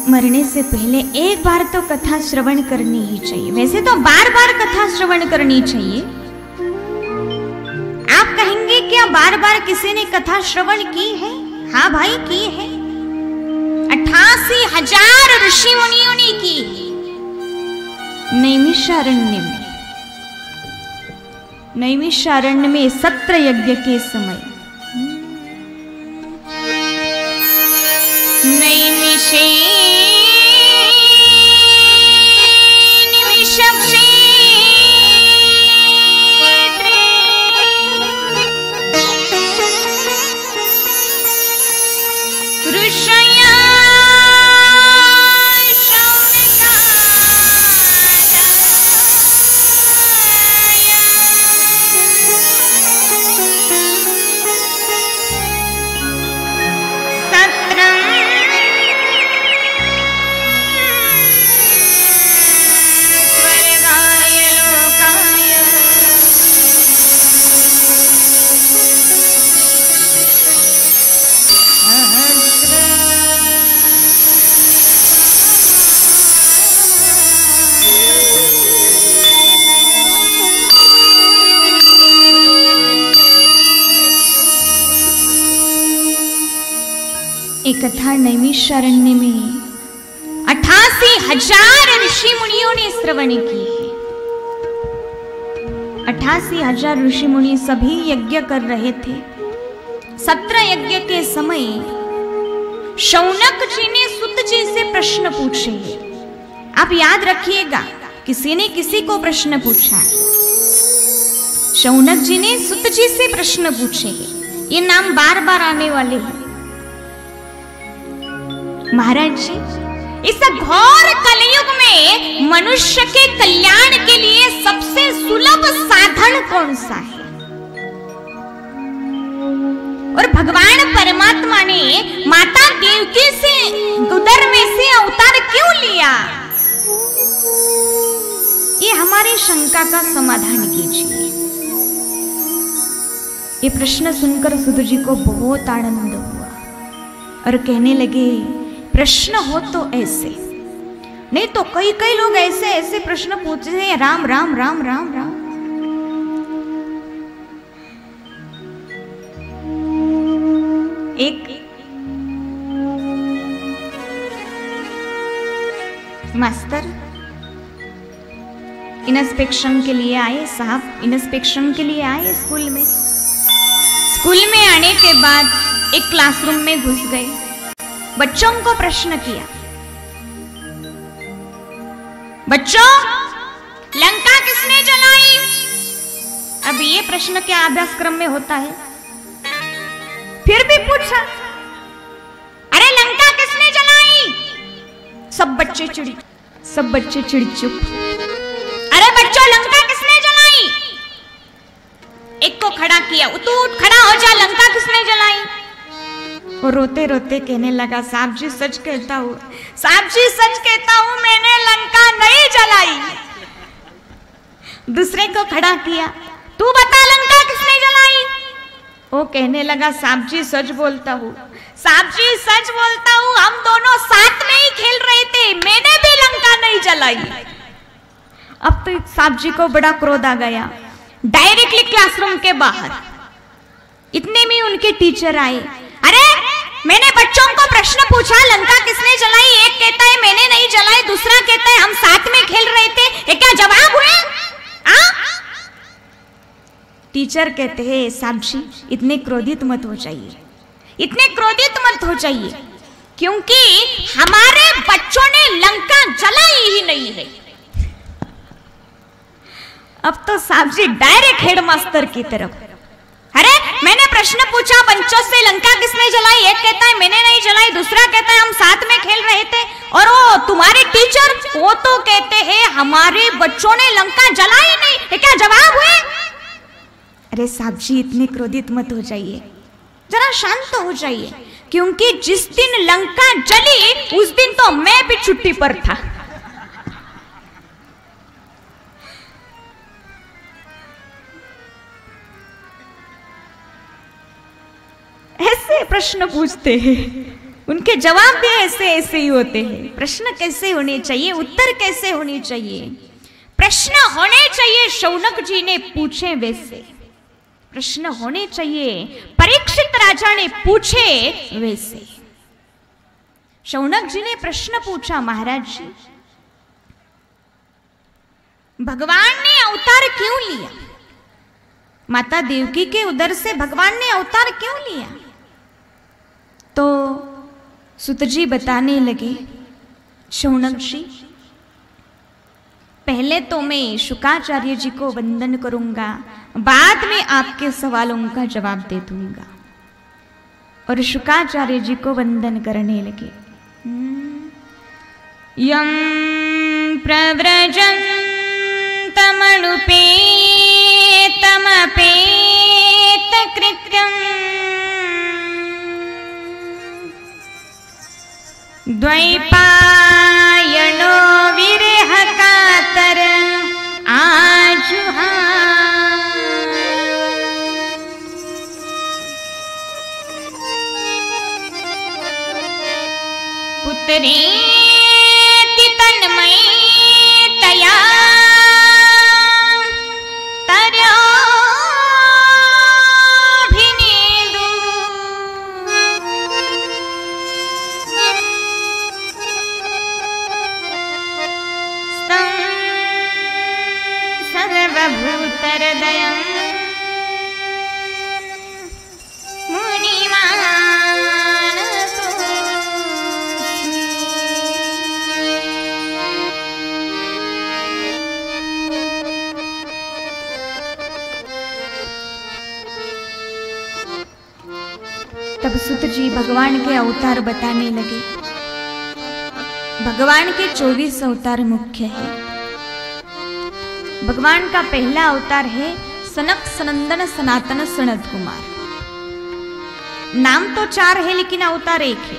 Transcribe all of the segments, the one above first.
मरने से पहले एक बार तो कथा श्रवण करनी ही चाहिए। वैसे तो बार बार कथा श्रवण करनी चाहिए। आप कहेंगे क्या बार बार किसी ने कथा श्रवण की है? हाँ भाई की है। 88,000 ऋषि मुनियों ने की नैमिषारण्य में। नैमिषारण्य में सत्र यज्ञ के समय नैमिषे एक कथा नैमिषारण्य में 88,000 ऋषि मुनियों ने श्रवण की है। 88,000 ऋषि मुनि सभी यज्ञ कर रहे थे। सत्र यज्ञ के समय शौनक जी ने सुत जी से प्रश्न पूछे। आप याद रखिएगा, किसी ने किसी को प्रश्न पूछा। शौनक जी ने सुत जी से प्रश्न पूछे। ये नाम बार बार आने वाले हैं। महाराज जी, इस घोर कलयुग में मनुष्य के कल्याण के लिए सबसे सुलभ साधन कौन सा है? और भगवान परमात्मा ने माता देवकी से उदर में से अवतार क्यों लिया? ये हमारी शंका का समाधान कीजिए। ये प्रश्न सुनकर सुत जी को बहुत आनंद हुआ और कहने लगे, प्रश्न हो तो ऐसे, नहीं तो कई कई लोग ऐसे ऐसे प्रश्न पूछते हैं, राम राम राम राम राम। एक मास्टर इंस्पेक्शन के लिए आए। साहब इंस्पेक्शन के लिए आए स्कूल में। स्कूल में आने के बाद एक क्लासरूम में घुस गए। बच्चों को प्रश्न किया, बच्चों लंका किसने जलाई? अब ये प्रश्न क्या अभ्यासक्रम में होता है? फिर भी पूछा, अरे लंका किसने जलाई? सब बच्चे चिड़ी चुप। अरे बच्चों लंका किसने जलाई? एक को खड़ा किया, तू उठ खड़ा हो जा, लंका किसने जलाई? वो रोते रोते कहने लगा, साहब जी सच कहता हूँ, साहब जी सच कहता हूँ, मैंने लंका नहीं जलाई। दूसरे को खड़ा किया, तू बता लंका किसने जलाई? वो कहने लगा, साहब जी सच बोलता हूँ, साहब जी सच बोलता हूँ, हम दोनों साथ में ही खेल रहे थे, मैंने भी लंका नहीं जलाई। अब तो साहब जी को बड़ा क्रोध आ गया। डायरेक्टली क्लासरूम के बाहर, इतने में उनके टीचर आए। अरे मैंने बच्चों को प्रश्न पूछा, लंका किसने जलाई? एक कहता है मैंने नहीं जलाई, दूसरा कहता है हम साथ में खेल रहे थे। ये क्या जवाब हुए? टीचर कहते हैं, साहब जी इतने क्रोधित मत हो जाइए, इतने क्रोधित मत हो जाइए, क्योंकि हमारे बच्चों ने लंका जलाई ही नहीं है। अब तो साहब जी डायरेक्ट हेडमास्टर की तरफ, अरे मैंने प्रश्न पूछा बच्चों से, लंका किसने जलाई? एक कहता है मैंने नहीं जलाई, दूसरा कहता है हम साथ में खेल रहे थे, और वो तुम्हारे टीचर वो तो कहते हैं हमारे बच्चों ने लंका जलाई नहीं। ये क्या जवाब हुए? अरे साहब जी इतने क्रोधित मत हो जाइए, जरा शांत तो हो जाइए, क्योंकि जिस दिन लंका जली उस दिन तो मैं भी छुट्टी पर था। ऐसे प्रश्न पूछते हैं। उनके जवाब भी ऐसे ऐसे ही होते हैं। प्रश्न कैसे होने चाहिए, उत्तर कैसे होने चाहिए, प्रश्न होने चाहिए शौनक जी ने पूछे वैसे, प्रश्न होने चाहिए परीक्षित राजा ने पूछे वैसे। शौनक जी ने प्रश्न पूछा, महाराज जी भगवान ने अवतार क्यों लिया, माता देवकी के उदर से भगवान ने अवतार क्यों लिया? तो सुत जी बताने लगे, शौनक जी पहले तो मैं शुकाचार्य जी को वंदन करूंगा, बाद में आपके सवालों का जवाब दे दूंगा। और शुकाचार्य जी को वंदन करने लगे। यम प्रव्रजन् तमनुपेतमपेत कृत्यम् द्वैपायनो विरह कातर आजुहा। पुत्रेति तन्मयी तया तरोभिनेदु सर्वभूतहृदयं मुनिमानसो। तब सुत जी भगवान के अवतार बताने लगे। भगवान के 24 अवतार मुख्य है। भगवान का पहला अवतार है सनक सनंदन सनातन सनत कुमार। नाम तो 4 है लेकिन अवतार एक है,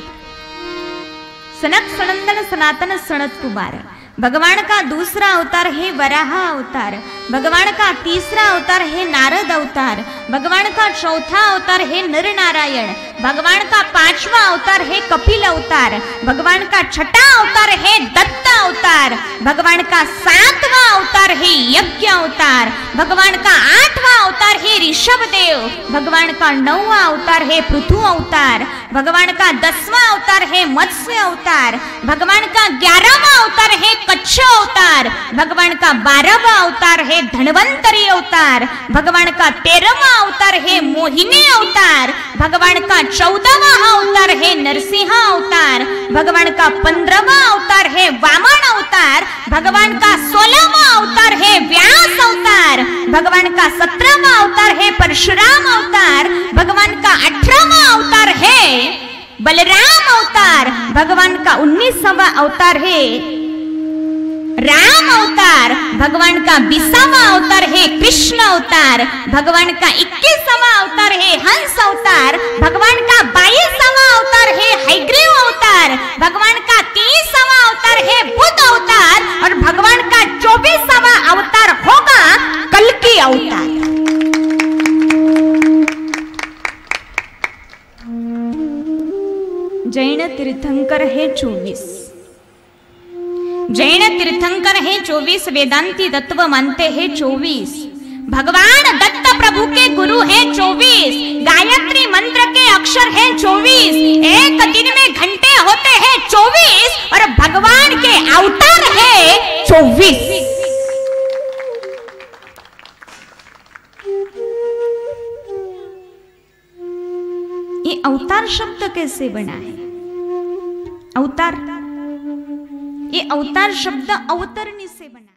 सनक सनंदन सनातन सनत कुमार। भगवान का दूसरा अवतार है वराह अवतार। भगवान का तीसरा अवतार है नारद अवतार। भगवान का चौथा अवतार है नर नारायण। भगवान का 5वां अवतार है कपिल अवतार। भगवान का 6ठा अवतार है दत्त अवतार। भगवान का 7वां अवतार है यज्ञ अवतार। भगवान का 8वां अवतार है ऋषभ देव। भगवान का 9वां अवतार है पृथु अवतार। भगवान का 10वां अवतार है मत्स्य अवतार। भगवान का 11वां अवतार है कच्छ अवतार। भगवान का 12वां अवतार है धन्वंतरी अवतार। भगवान का 13वां अवतार है मोहिनी अवतार। भगवान का 14वां अवतार है नरसिंह अवतार। भगवान का 15वां अवतार है वामन अवतार। भगवान का 16वां अवतार है व्यास अवतार। भगवान का 17वां अवतार है परशुराम अवतार। भगवान का 18वां अवतार है बलराम अवतार। भगवान का 19वां अवतार है राम अवतार। भगवान का 20वां अवतार है कृष्ण अवतार। भगवान का 21वां अवतार है हंस अवतार। भगवान का 22वां अवतार है हयग्रीव अवतार। भगवान का 30वां अवतार है बुद्ध अवतार। और भगवान का 24वां अवतार होगा कल्कि अवतार। जैन तीर्थंकर है 24। जैन तीर्थंकर है 24। वेदांती तत्व मानते हैं 24। भगवान दत्त प्रभु के गुरु है 24। गायत्री मंत्र के अक्षर है 24। एक दिन में घंटे होते हैं 24 और भगवान के अवतार है 24। ये अवतार शब्द कैसे बना है? अवतार, ये अवतार शब्द अवतरणी से बना।